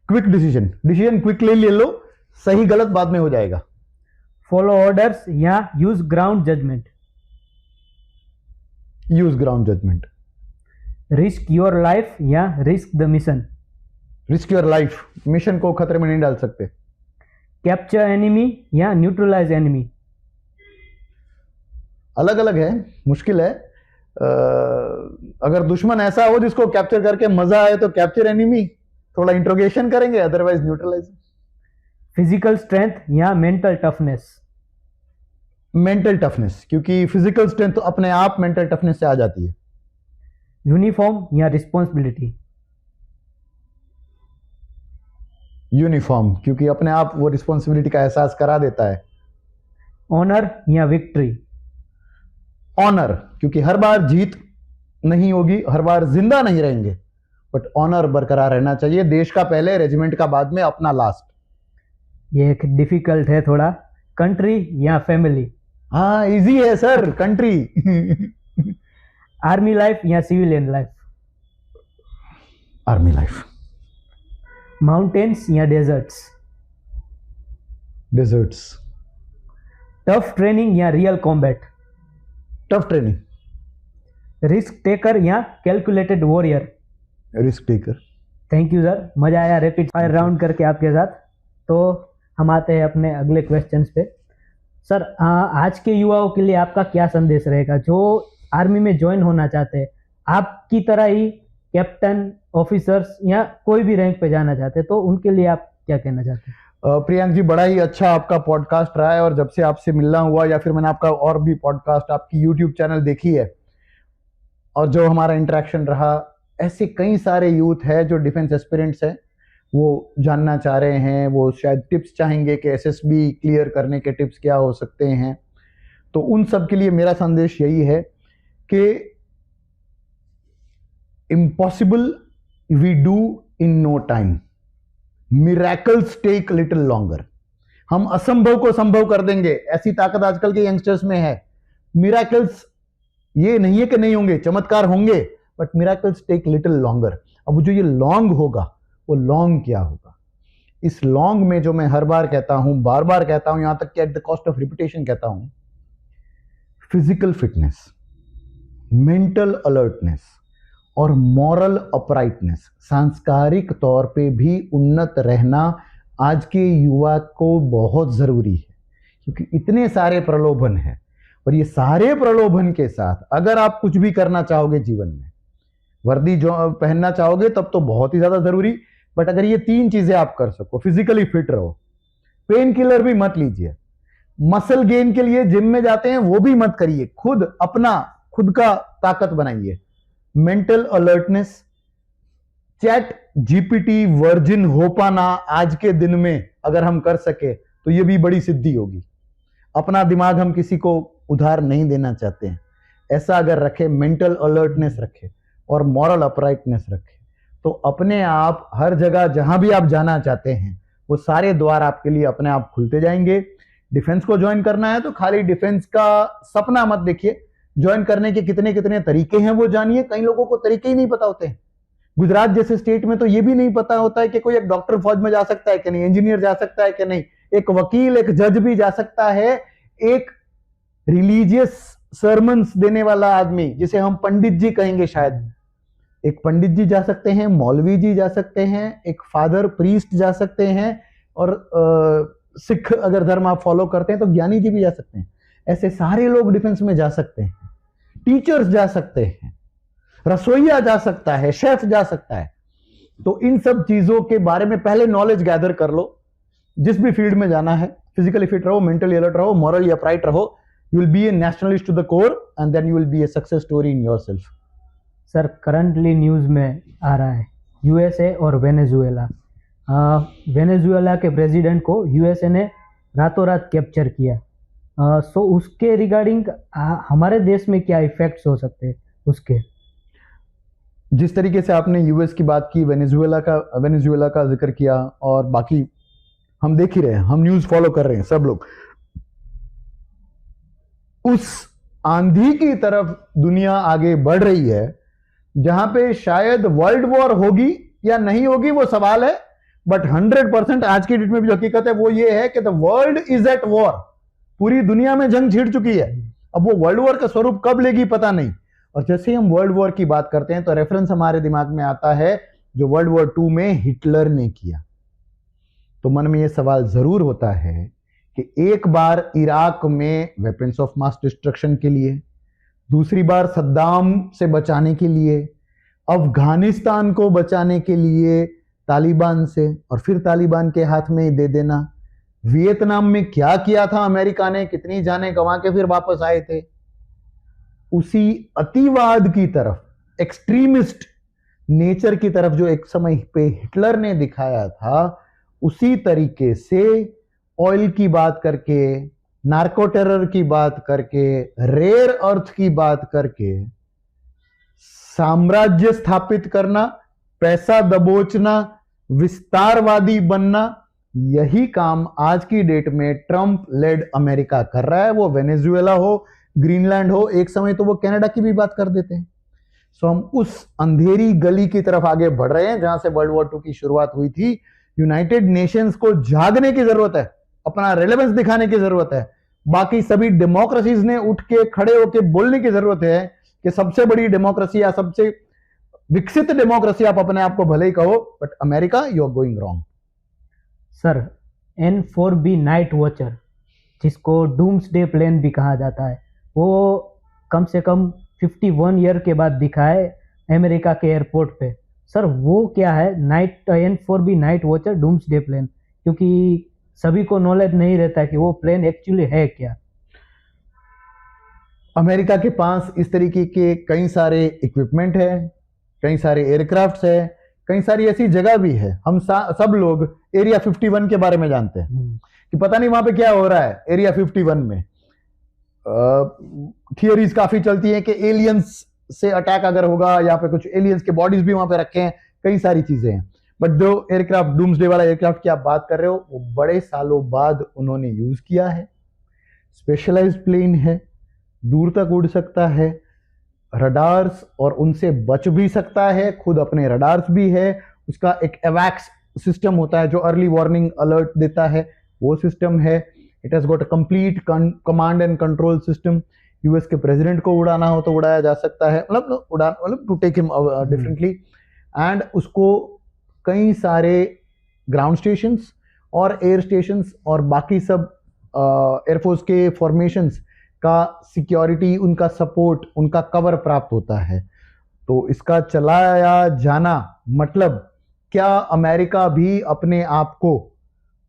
Quick decision. Decision quickly ले लो, सही गलत बाद में हो जाएगा। फॉलो ऑर्डर्स या use ground judgement? Use ground judgement. Risk your life या risk the mission? Risk your life. Mission को खतरे में नहीं डाल सकते। कैप्चर एनिमी या न्यूट्रलाइज एनिमी? अलग अलग है, मुश्किल है। अगर दुश्मन ऐसा हो जिसको कैप्चर करके मजा आए तो कैप्चर एनिमी, थोड़ा इंट्रोगेशन करेंगे, अदरवाइज न्यूट्रलाइज। फिजिकल स्ट्रेंथ या मेंटल टफनेस? मेंटल टफनेस, क्योंकि फिजिकल स्ट्रेंथ तो अपने आप मेंटल टफनेस से आ जाती है। यूनिफॉर्म या रिस्पॉन्सिबिलिटी? यूनिफॉर्म, क्योंकि अपने आप वो रिस्पॉन्सिबिलिटी का एहसास करा देता है। ऑनर या विक्ट्री? ऑनर, क्योंकि हर बार जीत नहीं होगी, हर बार जिंदा नहीं रहेंगे, बट ऑनर बरकरार रहना चाहिए। देश का पहले, रेजिमेंट का बाद में, अपना लास्ट। ये एक डिफिकल्ट है थोड़ा। कंट्री या फैमिली? हाँ, इजी है सर, कंट्री। आर्मी लाइफ या civilian life? Army life. Mountains या डेजर्ट्स? डेजर्ट्स। टफ ट्रेनिंग या real combat? Tough training. Risk taker या calculated warrior? Risk taker. Thank you sir, मजा आया रैपिड फायर राउंड करके आपके साथ। तो हम आते हैं अपने अगले क्वेश्चंस पे। सर, आज के युवाओं के लिए आपका क्या संदेश रहेगा जो आर्मी में ज्वाइन होना चाहते हैं, आपकी तरह ही कैप्टन, ऑफिसर्स या कोई भी रैंक पे जाना चाहते हैं, तो उनके लिए आप क्या कहना चाहते हैं? प्रियांक जी, बड़ा ही अच्छा आपका पॉडकास्ट रहा है और जब से आपसे मिलना हुआ या फिर मैंने आपका और भी पॉडकास्ट, आपकी यूट्यूब चैनल देखी है और जो हमारा इंटरेक्शन रहा, ऐसे कई सारे यूथ है जो डिफेंस एस्पिरेंट्स है, वो जानना चाह रहे हैं, वो शायद टिप्स चाहेंगे कि एसएसबी क्लियर करने के टिप्स क्या हो सकते हैं। तो उन सब के लिए मेरा संदेश यही है कि impossible we do in no time, miracles take little longer. हम असंभव को संभव कर देंगे, ऐसी ताकत आजकल के यंगस्टर्स में है। मिरेकल्स ये नहीं है कि नहीं होंगे, चमत्कार होंगे, but miracles take little longer. अब जो ये लॉन्ग होगा, वो लॉन्ग क्या होगा? इस लॉन्ग में जो मैं हर बार कहता हूं, बार बार कहता हूं, यहां तक कि at the cost of repetition कहता हूं, फिजिकल फिटनेस, मेंटल अलर्टनेस और मॉरल अपराइटनेस, सांस्कारिक तौर पे भी उन्नत रहना आज के युवा को बहुत जरूरी है, क्योंकि इतने सारे प्रलोभन हैं। और ये सारे प्रलोभन के साथ अगर आप कुछ भी करना चाहोगे जीवन में, वर्दी जो पहनना चाहोगे तब तो बहुत ही ज्यादा जरूरी, बट अगर ये 3 चीजें आप कर सको, फिजिकली फिट रहो, पेन किलर भी मत लीजिए, मसल गेन के लिए जिम में जाते हैं वो भी मत करिए, खुद का ताकत बनाइए, mental alertness, chat GPT virgin हो पाना आज के दिन में अगर हम कर सके तो ये भी बड़ी सिद्धि होगी। अपना दिमाग हम किसी को उधार नहीं देना चाहते हैं, ऐसा अगर रखे, मेंटल अलर्टनेस रखे और मॉरल अपराइटनेस रखे, तो अपने आप हर जगह जहां भी आप जाना चाहते हैं वो सारे द्वार आपके लिए अपने आप खुलते जाएंगे। डिफेंस को ज्वाइन करना है तो खाली डिफेंस का सपना मत देखिए, ज्वाइन करने के कितने कितने तरीके हैं वो जानिए। कई लोगों को तरीके ही नहीं पता होते हैं। गुजरात जैसे स्टेट में तो ये भी नहीं पता होता है कि कोई एक डॉक्टर फौज में जा सकता है कि नहीं, इंजीनियर जा सकता है कि नहीं, एक वकील, एक जज भी जा सकता है, एक रिलीजियस सरमन्स देने वाला आदमी जिसे हम पंडित जी कहेंगे शायद, एक पंडित जी जा सकते हैं, मौलवी जी जा सकते हैं, एक फादर प्रीस्ट जा सकते हैं, और सिख अगर धर्म आप फॉलो करते हैं तो ज्ञानी जी भी जा सकते हैं। ऐसे सारे लोग डिफेंस में जा सकते हैं, टीचर्स जा सकते हैं, रसोइया जा सकता है, शेफ जा सकता है। तो इन सब चीजों के बारे में पहले नॉलेज गैदर कर लो। जिस भी फील्ड में जाना है, फिजिकली फिट रहो, मेंटली अलर्ट रहो, मॉरली अपराइट रहो, you will be a nationalist to the core and then you will be a success story in yourself. Sir, currently news में आ रहा है यूएसए और वेनेजुएला। वेनेजुएला के प्रेसिडेंट को यूएसए ने रातों रात कैप्चर किया। सो उसके रिगार्डिंग हमारे देश में क्या इफेक्ट्स हो सकते हैं उसके? जिस तरीके से आपने यूएस की बात की, वेनेजुएला का जिक्र किया, और बाकी हम देख ही रहे हैं, हम न्यूज़ फॉलो कर रहे हैं सब लोग। उस आंधी की तरफ दुनिया आगे बढ़ रही है जहां पे शायद वर्ल्ड वॉर होगी या नहीं होगी वो सवाल है, बट 100% आज की डेट में भी जो हकीकत है वो ये है कि the world is at war. पूरी दुनिया में जंग छिड़ चुकी है। अब वो वर्ल्ड वॉर का स्वरूप कब लेगी पता नहीं। और जैसे ही हम वर्ल्ड वॉर की बात करते हैं तो रेफरेंस हमारे दिमाग में आता है जो वर्ल्ड वॉर 2 में हिटलर ने किया। तो मन में ये सवाल जरूर होता है कि एक बार इराक में वेपन्स ऑफ मास डिस्ट्रक्शन के लिए, दूसरी बार सद्दाम से बचाने के लिए, अफगानिस्तान को बचाने के लिए तालिबान से, और फिर तालिबान के हाथ में ही दे देना। वियतनाम में क्या किया था अमेरिका ने, कितनी जानें गंवा के फिर वापस आए थे। उसी अतिवाद की तरफ, एक्सट्रीमिस्ट नेचर की तरफ जो एक समय पे हिटलर ने दिखाया था, उसी तरीके से ऑयल की बात करके, नार्को टेरर की बात करके, रेयर अर्थ की बात करके साम्राज्य स्थापित करना, पैसा दबोचना, विस्तारवादी बनना, यही काम आज की डेट में ट्रंप लेड अमेरिका कर रहा है। वो वेनेजुएला हो, ग्रीनलैंड हो, एक समय तो वो कनाडा की भी बात कर देते हैं। सो हम उस अंधेरी गली की तरफ आगे बढ़ रहे हैं जहां से वर्ल्ड वॉर 2 की शुरुआत हुई थी। यूनाइटेड नेशंस को जागने की जरूरत है, अपना रेलेवेंस दिखाने की जरूरत है। बाकी सभी डेमोक्रेसीज ने उठ के खड़े होके बोलने की जरूरत है कि सबसे बड़ी डेमोक्रेसी या सबसे विकसित डेमोक्रेसी आप अपने आप को भले ही कहो, but America you are going wrong. Sir, N4B night watcher, जिसको डूम्सडे प्लेन भी कहा जाता है, वो कम से कम 51 ईयर के बाद दिखा है अमेरिका के एयरपोर्ट पे। सर, वो क्या है N4B night watcher doomsday plane? क्योंकि सभी को नॉलेज नहीं रहता कि वो प्लेन एक्चुअली है क्या। अमेरिका के पास इस तरीके के कई सारे इक्विपमेंट है, कई सारे एयरक्राफ्ट्स है, कई सारी ऐसी जगह भी है। हम सब लोग एरिया 51 के बारे में जानते हैं कि पता नहीं वहां पे क्या हो रहा है एरिया 51 में। थियरीज काफी चलती हैं कि एलियंस से अटैक अगर होगा, या पे कुछ एलियंस के बॉडीज भी वहां पे रखे हैं, कई सारी चीजें हैं। बट जो एयरक्राफ्ट, डूम्सडे वाला एयरक्राफ्ट की आप बात कर रहे हो, वो बड़े सालों बाद उन्होंने यूज किया है। स्पेशलाइज्ड प्लेन है, दूर तक उड़ सकता है, रडार्स और उनसे बच भी सकता है, खुद अपने रडार्स भी है, उसका एक एवैक्स सिस्टम होता है जो अर्ली वार्निंग अलर्ट देता है, वो सिस्टम है। It has got a complete command and control system. US के प्रेसिडेंट को उड़ाना हो तो उड़ाया जा सकता है, मतलब to take him differently. And उसको कई सारे ग्राउंड स्टेशंस और एयर स्टेशंस और बाकी सब एयरफोर्स के फॉर्मेशंस का सिक्योरिटी, उनका सपोर्ट, उनका कवर प्राप्त होता है। तो इसका चलाया जाना मतलब क्या अमेरिका भी अपने आप को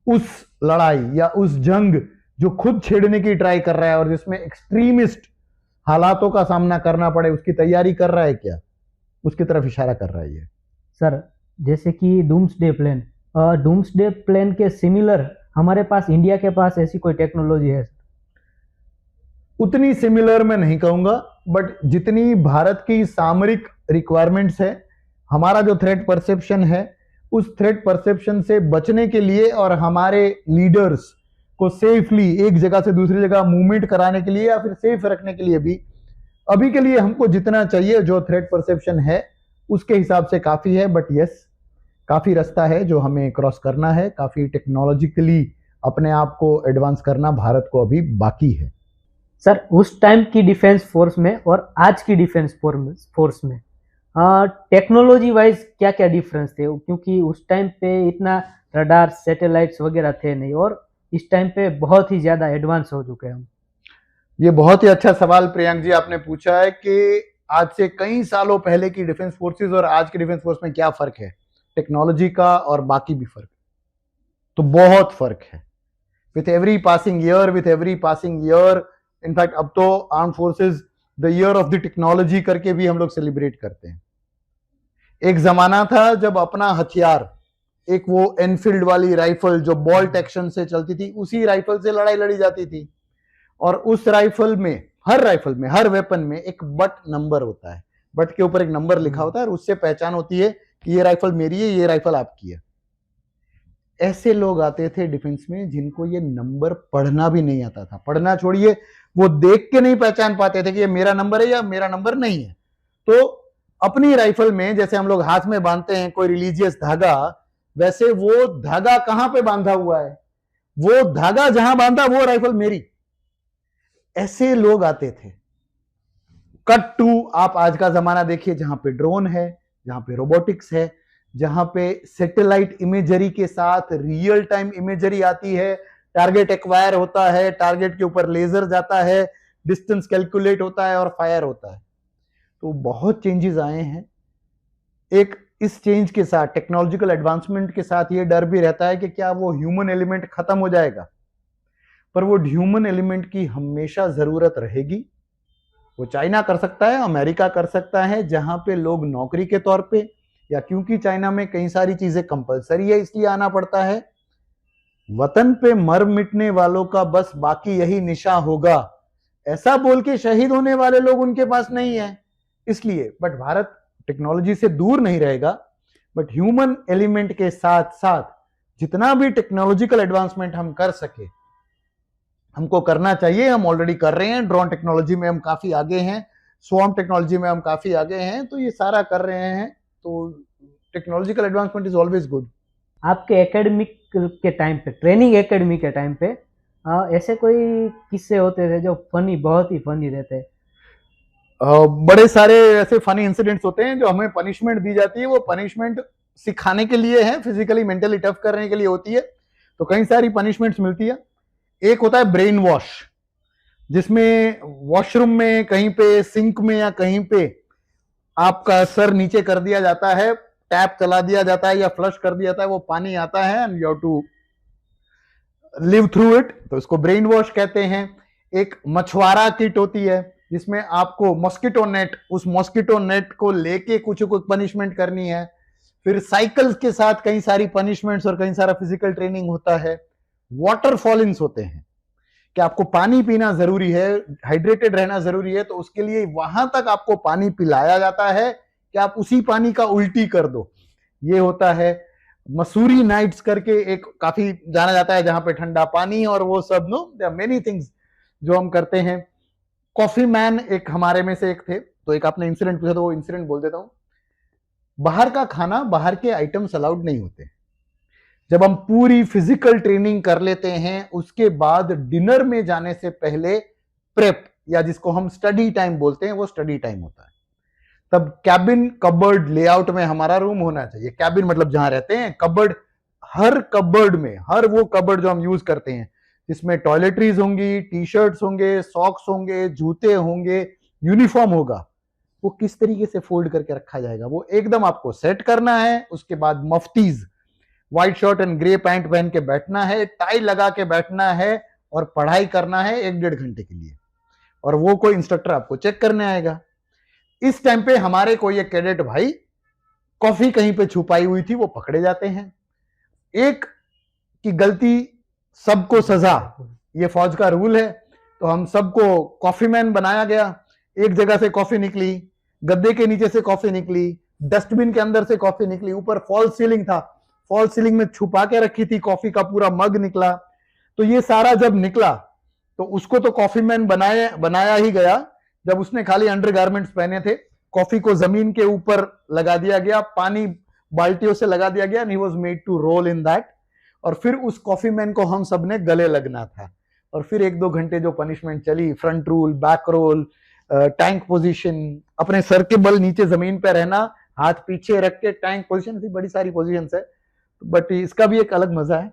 उस लड़ाई या उस जंग जो खुद छेड़ने की ट्राई कर रहा है और जिसमें एक्सट्रीमिस्ट हालातों का सामना करना पड़े, उसकी तैयारी कर रहा है क्या? उसकी तरफ इशारा कर रहा है ये। सर, जैसे कि डूम्सडे प्लेन के सिमिलर हमारे पास, इंडिया के पास ऐसी कोई टेक्नोलॉजी है? उतनी सिमिलर मैं नहीं कहूंगा, बट जितनी भारत की सामरिक रिक्वायरमेंट्स है, हमारा जो थ्रेट परसेप्शन है, उस थ्रेट परसेप्शन से बचने के लिए और हमारे लीडर्स को सेफली एक जगह से दूसरी जगह मूवमेंट कराने के लिए या फिर सेफ रखने के लिए भी अभी के लिए हमको जितना चाहिए जो थ्रेट परसेप्शन है उसके हिसाब से काफी है। बट यस, काफी रास्ता है जो हमें क्रॉस करना है, काफी टेक्नोलॉजिकली अपने आप को एडवांस करना भारत को अभी बाकी है। सर, उस टाइम की डिफेंस फोर्स में और आज की डिफेंस फोर्स में टेक्नोलॉजी वाइज क्या क्या डिफरेंस थे? क्योंकि उस टाइम पे इतना रडार, सैटेलाइट्स वगैरह थे नहीं, और इस टाइम पे बहुत ही ज्यादा एडवांस हो चुके हैं हम। ये बहुत ही अच्छा सवाल प्रियंक जी आपने पूछा है कि आज से कई सालों पहले की डिफेंस फोर्सेस और आज की डिफेंस फोर्स में क्या फर्क है, टेक्नोलॉजी का और बाकी भी फर्क। तो बहुत फर्क है with every passing year. In fact अब तो arm forces the year of the technology करके भी हम लोग सेलिब्रेट करते हैं। एक जमाना था जब अपना हथियार, एक वो एनफील्ड वाली राइफल जो बॉल्ट एक्शन से चलती थी, उसी राइफल से लड़ाई लड़ी जाती थी। और उस राइफल में, हर वेपन में एक बट नंबर होता है, बट के ऊपर एक नंबर लिखा होता है और उससे पहचान होती है कि ये राइफल मेरी है, ये राइफल आपकी है। ऐसे लोग आते थे डिफेंस में जिनको ये नंबर पढ़ना भी नहीं आता था। पढ़ना छोड़िए, वो देख के नहीं पहचान पाते थे कि ये मेरा नंबर है या मेरा नंबर नहीं है। तो अपनी राइफल में जैसे हम लोग हाथ में बांधते हैं कोई रिलीजियस धागा, वैसे वो धागा कहां पे बांधा हुआ है, वो धागा जहां बांधा वो राइफल मेरी। ऐसे लोग आते थे। कट टू आप आज का जमाना देखिए, जहां पे ड्रोन है, जहां पे रोबोटिक्स है, जहां पे सैटेलाइट इमेजरी के साथ रियल टाइम इमेजरी आती है, टारगेट एक्वायर होता है, टारगेट के ऊपर लेजर जाता है, डिस्टेंस कैलकुलेट होता है और फायर होता है। तो बहुत चेंजेस आए हैं। एक इस चेंज के साथ, टेक्नोलॉजिकल एडवांसमेंट के साथ, ये डर भी रहता है कि क्या वो ह्यूमन एलिमेंट खत्म हो जाएगा। पर वो ह्यूमन एलिमेंट की हमेशा जरूरत रहेगी। वो चाइना कर सकता है, अमेरिका कर सकता है, जहां पे लोग नौकरी के तौर पे, या क्योंकि चाइना में कई सारी चीजें कंपलसरी है इसलिए आना पड़ता है। वतन पे मर मिटने वालों का बस बाकी यही निशा होगा, ऐसा बोल के शहीद होने वाले लोग उनके पास नहीं है इसलिए। बट भारत टेक्नोलॉजी से दूर नहीं रहेगा, बट ह्यूमन एलिमेंट के साथ साथ जितना भी टेक्नोलॉजिकल एडवांसमेंट हम कर सके हमको करना चाहिए। हम ऑलरेडी कर रहे हैं, ड्रोन टेक्नोलॉजी में हम काफी आगे हैं, स्वॉर्म टेक्नोलॉजी में हम काफी आगे हैं, तो ये सारा कर रहे हैं। तो technological advancement is always good. आपके एकेडमिक के टाइम पे, ट्रेनिंग एकेडमी के टाइम पे ऐसे कोई किस्से होते थे जो फनी, बहुत ही फनी रहते? बड़े सारे ऐसे फनी इंसिडेंट्स होते हैं जो हमें पनिशमेंट दी जाती है, वो पनिशमेंट सिखाने के लिए है, फिजिकली मेंटली टफ करने के लिए होती है। तो कई सारी पनिशमेंट्स मिलती है। एक होता है ब्रेन वॉश, जिसमें वॉशरूम में कहीं पे, सिंक में या कहीं पे आपका सर नीचे कर दिया जाता है, टैप चला दिया जाता है या फ्लश कर दिया जाता है, वो पानी आता है and you have to live through it, तो इसको ब्रेन वॉश कहते हैं। एक मछुआरा किट होती है जिसमें आपको मॉस्किटो नेट, उस मॉस्किटो नेट को लेके कुछ कुछ पनिशमेंट करनी है। फिर साइकिल्स के साथ कई सारी पनिशमेंट्स और कई सारा फिजिकल ट्रेनिंग होता है। वाटर फॉलिंग्स होते हैं कि आपको पानी पीना जरूरी है, हाइड्रेटेड रहना जरूरी है, तो उसके लिए वहां तक आपको पानी पिलाया जाता है कि आप उसी पानी का उल्टी कर दो, ये होता है। मसूरी नाइट्स करके एक काफी जाना जाता है जहां पे ठंडा पानी और वो सब, no there are many things जो हम करते हैं। कॉफी मैन एक हमारे में से एक थे, तो एक आपने इंसिडेंट पूछा तो वो इंसिडेंट बोल देता हूं। बाहर का खाना, बाहर के आइटम्स अलाउड नहीं होते। जब हम पूरी फिजिकल ट्रेनिंग कर लेते हैं, उसके बाद डिनर में जाने से पहले प्रेप, या जिसको हम स्टडी टाइम बोलते हैं, वो स्टडी टाइम होता है। तब कैबिन कबर्ड लेआउट में हमारा रूम होना चाहिए। कैबिन मतलब जहां रहते हैं, कबर्ड, हर कबर्ड में, हर वो कबर्ड जो हम यूज करते हैं जिसमें टॉयलेटरीज होंगी, टी शर्ट्स होंगे, सॉक्स होंगे, जूते होंगे, यूनिफॉर्म होगा, वो किस तरीके से फोल्ड करके रखा जाएगा वो एकदम आपको सेट करना है। उसके बाद muftis, white shirt and grey pant पहन के बैठना है, टाई लगा के बैठना है और पढ़ाई करना है 1-1.5 घंटे के लिए, और वो कोई इंस्ट्रक्टर आपको चेक करने आएगा। इस टाइम पे हमारे कोई एक कैडेट भाई कॉफी कहीं पे छुपाई हुई थी, वो पकड़े जाते हैं। एक की गलती सबको सजा, ये फौज का रूल है। तो हम सबको कॉफी मैन बनाया गया। एक जगह से कॉफी निकली, गद्दे के नीचे से कॉफी निकली, डस्टबिन के अंदर से कॉफी निकली, ऊपर फॉल सीलिंग था, फॉल सीलिंग में छुपा के रखी थी कॉफी का पूरा मग निकला। तो ये सारा जब निकला तो उसको तो कॉफी मैन बनाया ही गया। जब उसने खाली अंडरगारमेंट्स पहने थे, कॉफी को जमीन के ऊपर लगा दिया गया, पानी बाल्टियों से लगा दिया गया, and he was made to roll in that. और फिर उस कॉफी मैन को हम सब ने गले लगना था। और फिर 1-2 घंटे जो पनिशमेंट चली, front roll, back roll, tank position, अपने सर के बल नीचे जमीन पे रहना, हाथ पीछे रख के टैंक पोजीशन, ऐसी बड़ी सारी पोजीशंस है, बट इसका भी एक अलग मजा है।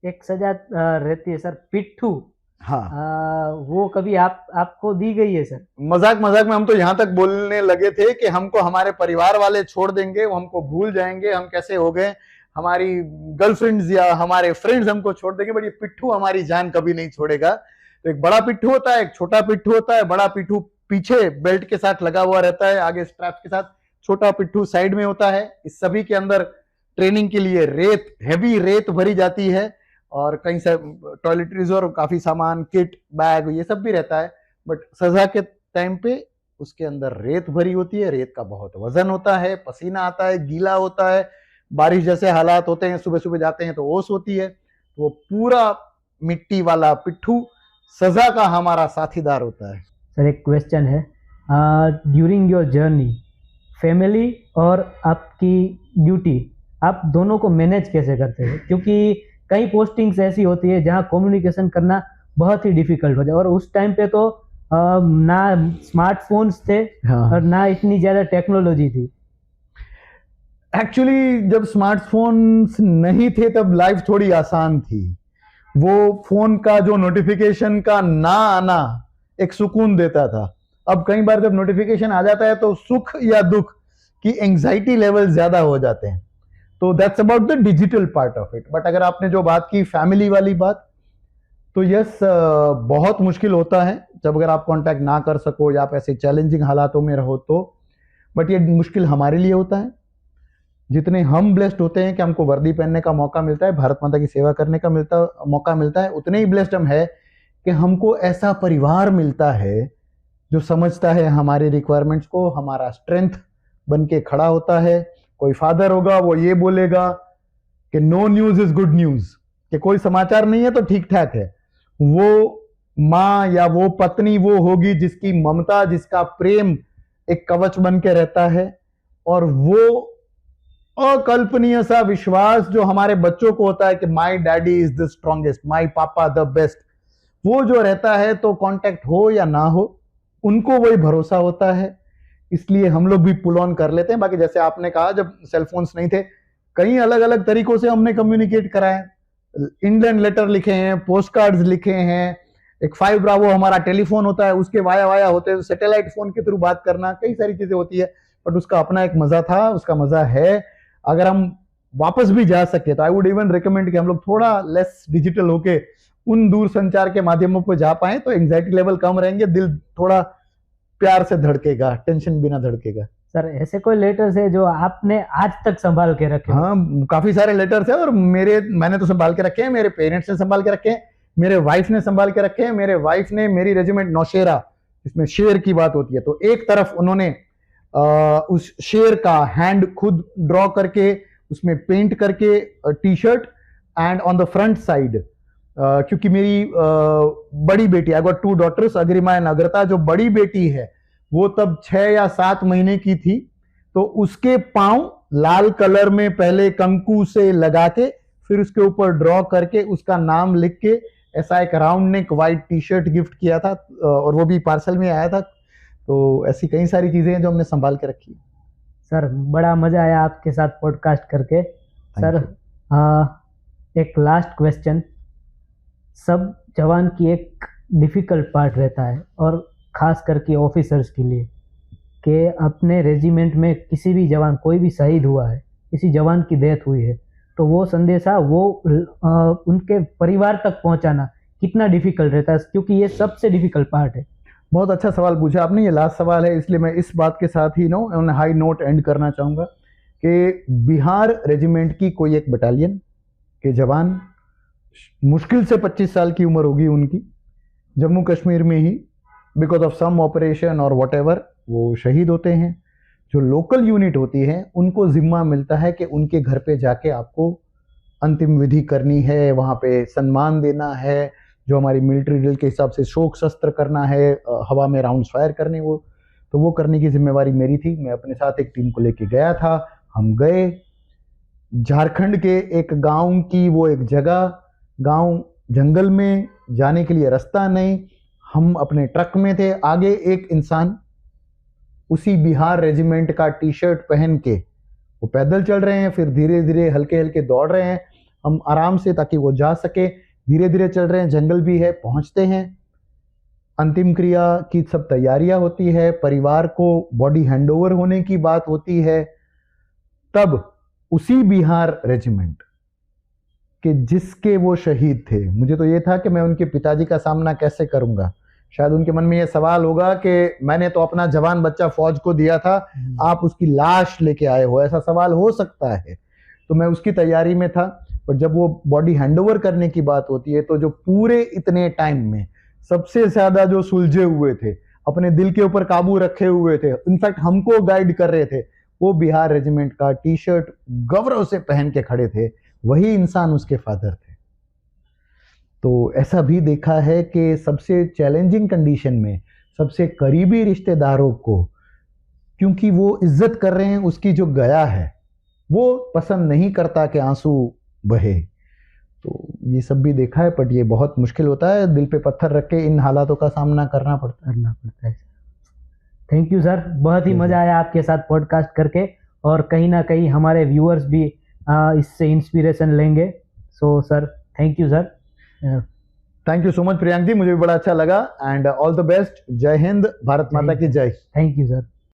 एक सजा रहती है सर, पिट्ठू। हाँ, वो कभी आपको दी गई है सर? मजाक मजाक में हम तो यहाँ तक बोलने लगे थे कि हमको हमारे परिवार वाले छोड़ देंगे, वो हमको भूल जाएंगे, हम कैसे हो गए, हमारी गर्लफ्रेंड्स या हमारे फ्रेंड्स हमको छोड़ देंगे, बट ये पिट्ठू हमारी जान कभी नहीं छोड़ेगा। तो एक बड़ा पिट्ठू होता है, एक छोटा पिट्ठू होता है। बड़ा पिट्ठू पीछे बेल्ट के साथ लगा हुआ रहता है, आगे स्ट्रैप के साथ। छोटा पिट्ठू साइड में होता है। इस सभी के अंदर ट्रेनिंग के लिए रेत, हेवी रेत भरी जाती है, और कहीं से टॉयलेटरीज और काफी सामान, किट, बैग, ये सब भी रहता है। बट सजा के टाइम पे उसके अंदर रेत भरी होती है, रेत का बहुत वजन होता है, पसीना आता है, गीला होता है, बारिश जैसे हालात होते हैं, सुबह सुबह जाते हैं तो ओस होती है। वो पूरा मिट्टी वाला पिट्ठू सजा का हमारा साथीदार होता है। सर एक क्वेश्चन है, ड्यूरिंग योर जर्नी फैमिली और आपकी ड्यूटी, आप दोनों को मैनेज कैसे करते हैं? क्योंकि कई पोस्टिंग्स ऐसी होती है जहां कम्युनिकेशन करना बहुत ही डिफिकल्ट हो जाए, और उस टाइम पे तो ना स्मार्टफोन्स थे, हाँ। और ना इतनी ज्यादा टेक्नोलॉजी थी। एक्चुअली जब स्मार्टफोन्स नहीं थे तब लाइफ थोड़ी आसान थी। वो फोन का जो नोटिफिकेशन का ना आना एक सुकून देता था। अब कई बार जब नोटिफिकेशन आ जाता है तो सुख या दुख की एंजाइटी लेवल ज्यादा हो जाते हैं। तो that's about the digital part of it. But अगर आपने जो बात की फैमिली वाली बात, तो यस, बहुत मुश्किल होता है जब अगर आप कांटेक्ट ना कर सको या आप ऐसे चैलेंजिंग हालातों में रहो तो। बट ये मुश्किल हमारे लिए होता है। जितने हम ब्लेस्ड होते हैं कि हमको वर्दी पहनने का मौका मिलता है, भारत माता की सेवा करने का मौका मिलता है, उतने ही ब्लेस्ड हम है कि हमको ऐसा परिवार मिलता है जो समझता है हमारे रिक्वायरमेंट्स को, हमारा स्ट्रेंथ बन के खड़ा होता है। कोई फादर होगा वो ये बोलेगा कि no news is good news, कि कोई समाचार नहीं है तो ठीक ठाक है। वो माँ या वो पत्नी वो होगी जिसकी ममता, जिसका प्रेम एक कवच बन के रहता है, और वो अकल्पनीय सा विश्वास जो हमारे बच्चों को होता है कि my daddy is the strongest, my papa the best, वो जो रहता है, तो कांटेक्ट हो या ना हो उनको वही भरोसा होता है, इसलिए हम लोग भी पुल ऑन कर लेते हैं। बाकी जैसे आपने कहा, जब सेलफोन्स नहीं थे, कई अलग अलग तरीकों से हमने कम्युनिकेट करा है। इंडियन लेटर लिखे हैं, पोस्ट कार्ड्स लिखे हैं, एक 5 ब्रावो हमारा टेलीफोन होता है, उसके वाया वाया होते हैं, सैटेलाइट फोन के थ्रू बात करना, कई सारी चीजें होती है। बट उसका अपना एक मजा था, उसका मजा है। अगर हम वापस भी जा सके तो आई वुड इवन रिकमेंड कि हम लोग थोड़ा लेस डिजिटल होके उन दूर संचार के माध्यमों पर जा पाए, तो एंग्जाइटी लेवल कम रहेंगे, दिल थोड़ा प्यार से धड़केगा, टेंशन बिना धड़केगा। सर, ऐसे कोई लेटर्स है जो आपने आज तक संभाल के रखे? हाँ, काफी सारे लेटर्स है, और मैंने तो संभाल के रखे हैं, मेरे पेरेंट्स ने संभाल के रखे हैं, मेरे वाइफ ने संभाल के रखे हैं। मेरे वाइफ ने मेरी रेजिमेंट नौशेरा, इसमें शेर की बात होती है, तो एक तरफ उन्होंने उस शेर का हैंड खुद ड्रॉ करके उसमें पेंट करके T shirt, and on the front side, क्योंकि मेरी बड़ी बेटी, I got 2 daughters, Agrima and Agrata, जो बड़ी बेटी है वो तब 6 या 7 महीने की थी, तो उसके पांव लाल कलर में पहले कंकु से लगा के, फिर उसके ऊपर ड्रॉ करके उसका नाम लिख के ऐसा एक round neck white T shirt gift किया था, और वो भी पार्सल में आया था। तो ऐसी कई सारी चीजें हैं जो हमने संभाल के रखी। सर, बड़ा मजा आया आपके साथ पॉडकास्ट करके। सर, एक लास्ट क्वेश्चन, सब जवान की एक डिफिकल्ट पार्ट रहता है, और खास करके ऑफिसर्स के लिए, कि अपने रेजिमेंट में किसी भी जवान, कोई भी शहीद हुआ है, किसी जवान की डेथ हुई है, तो वो संदेशा वो उनके परिवार तक पहुंचाना कितना डिफिकल्ट रहता है, क्योंकि ये सबसे डिफिकल्ट पार्ट है। बहुत अच्छा सवाल पूछा आपने, ये लास्ट सवाल है, इसलिए मैं इस बात के साथ ही ऑन हाई नोट एंड करना चाहूँगा कि बिहार रेजिमेंट की कोई एक बटालियन के जवान, मुश्किल से 25 साल की उम्र होगी उनकी, जम्मू कश्मीर में ही बिकॉज ऑफ सम ऑपरेशन और व्हाटएवर वो शहीद होते हैं। जो लोकल यूनिट होती है उनको जिम्मा मिलता है कि उनके घर पे जाके आपको अंतिम विधि करनी है, वहाँ पे सम्मान देना है, जो हमारी मिलिट्री ड्रिल के हिसाब से शोक शस्त्र करना है, हवा में राउंड फायर करने, वो करने की जिम्मेवारी मेरी थी। मैं अपने साथ एक टीम को लेके गया था। हम गए झारखंड के एक गांव की वो एक जगह, गांव जंगल में, जाने के लिए रास्ता नहीं, हम अपने ट्रक में थे, आगे एक इंसान उसी बिहार रेजिमेंट का टी शर्ट पहन के वो पैदल चल रहे हैं, फिर धीरे धीरे हल्के हल्के दौड़ रहे हैं, हम आराम से ताकि वो जा सके, धीरे धीरे चल रहे हैं, जंगल भी है, पहुंचते हैं, अंतिम क्रिया की सब तैयारियां होती है, परिवार को बॉडी हैंडओवर होने की बात होती है। तब उसी बिहार रेजिमेंट के जिसके वो शहीद थे, मुझे तो ये था कि मैं उनके पिताजी का सामना कैसे करूंगा। शायद उनके मन में ये सवाल होगा कि मैंने तो अपना जवान बच्चा फौज को दिया था, आप उसकी लाश लेके आए हो, ऐसा सवाल हो सकता है। तो मैं उसकी तैयारी में था। पर जब वो बॉडी हैंडओवर करने की बात होती है, तो जो पूरे इतने टाइम में सबसे ज्यादा जो सुलझे हुए थे, अपने दिल के ऊपर काबू रखे हुए थे, इनफैक्ट हमको गाइड कर रहे थे, वो बिहार रेजिमेंट का टी शर्ट गौरव से पहन के खड़े थे, वही इंसान उसके फादर थे। तो ऐसा भी देखा है कि सबसे चैलेंजिंग कंडीशन में सबसे करीबी रिश्तेदारों को, क्योंकि वो इज्जत कर रहे हैं, उसकी जो गया है वो पसंद नहीं करता कि आंसू बहे। तो ये सब भी देखा है, बट ये बहुत मुश्किल होता है, दिल पे पत्थर रख के इन हालातों का सामना करना पड़ता है। थैंक यू सर, बहुत ही मजा आया आपके साथ पॉडकास्ट करके, और कहीं ना कहीं हमारे व्यूअर्स भी इससे इंस्पिरेशन लेंगे। So sir, thank you sir. Thank you so much Priyank ji, मुझे भी बड़ा अच्छा लगा, एंड ऑल द बेस्ट। जय हिंद, भारत माता की जय। Thank you sir.